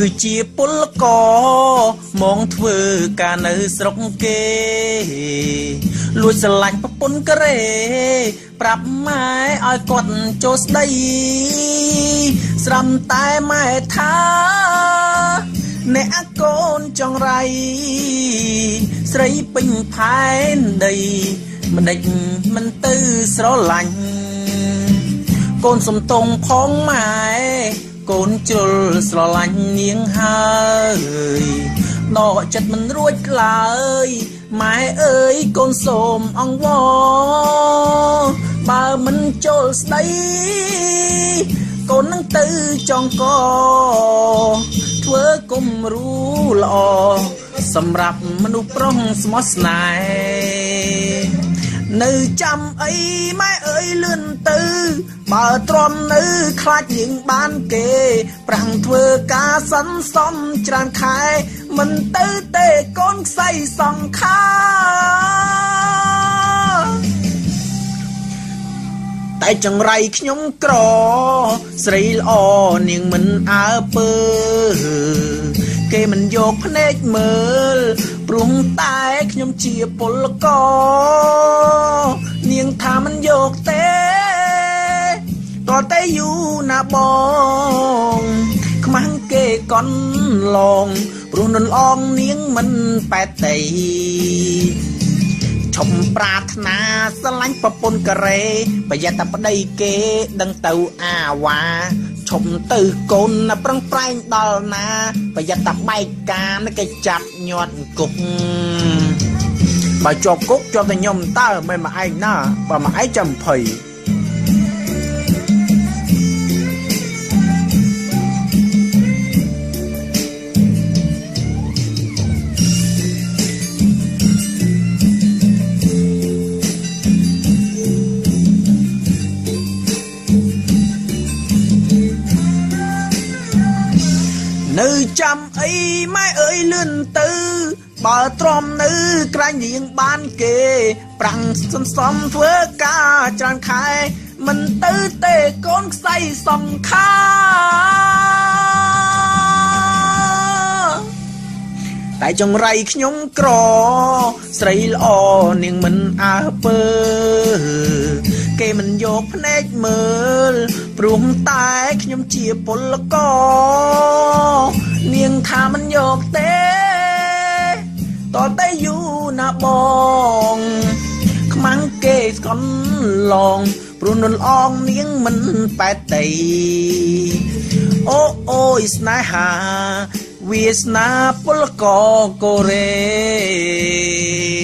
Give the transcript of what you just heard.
គឺជាពលកមកធ្វើការនៅស្រុកគេលួចស្រឡាញ់ប្រពន្ធការ៉េប្រាប់ម៉ែឲ្យគាត់ចូលស្ដីស្រំតែម៉ែថាអ្នកកូនចង្រៃស្រីពេញផែនដីមិនដេចមិនទៅស្រឡាញ់កូនសំតងផងម៉ែកូនជ្រុលស្រឡាញ់នាងហើយដកចិត្តមិនរួចឡើយម៉ែអើយកូនសូមអង្វរបើមិនចូលស្ដីកូននឹងទៅចងកធ្វើគំរូល្អសម្រាប់មនុស្សប្រុសស្មោះស្នេហ៍នៅចាំអីម៉ែអើយលឿនទៅបើទ្រាំនៅខ្លាចនាងបានគេប្រាំងធ្វើការសន្សំច្រើនខែមិនទៅទេកូនខ្សៃសង្ខាតែចង្រៃខ្ញុំក្រស្រីល្អនាងមិនអើពើគេមិនយកភ្នែកមើលព្រមតែខ្ញុំជាពលករនាងថាមិនយកទេតតែយូរណាបងខ្មាំងគេកន់ឡងព្រោះនន់អងនាងមិនប៉ែតទេឈុំប្រាថ្នាស្រឡាញ់ប្រពន្ធការ៉េប្រយ័ត្នតែប្តីគេដឹងទៅអាវ៉ាឈុំទៅកូនប្រឹងប្រែងដល់ណាប្រយ័ត្នតែបែកការនឹងគេចាប់ញាត់គុកបើជាប់គុកជាប់តែខ្ញុំតើមិនមកឯងណាបើមកឯងចាំភ័យនៅចាំអីម៉ែអើយលឿនទៅបើទ្រាំនៅក្រាញ់នាងបានគេប្រាំងសន្សំធ្វើការច្រើនខែមិនទៅទេកូនខ្សៃសង្ខាតែចង្រៃខ្ញុំក្រស្រីល្អនាងមិនអើពើគេមិនយកភ្នែកមើលព្រមតែខ្ញុំជាពលករនាងថាមិនយកទេតតែយូរណាបងខ្មាំងគេស្កន់ឡងព្រោះនន់អងនាងមិនប៉ែតទេអូយស្នេហាវាសនាពលករកូរ៉េ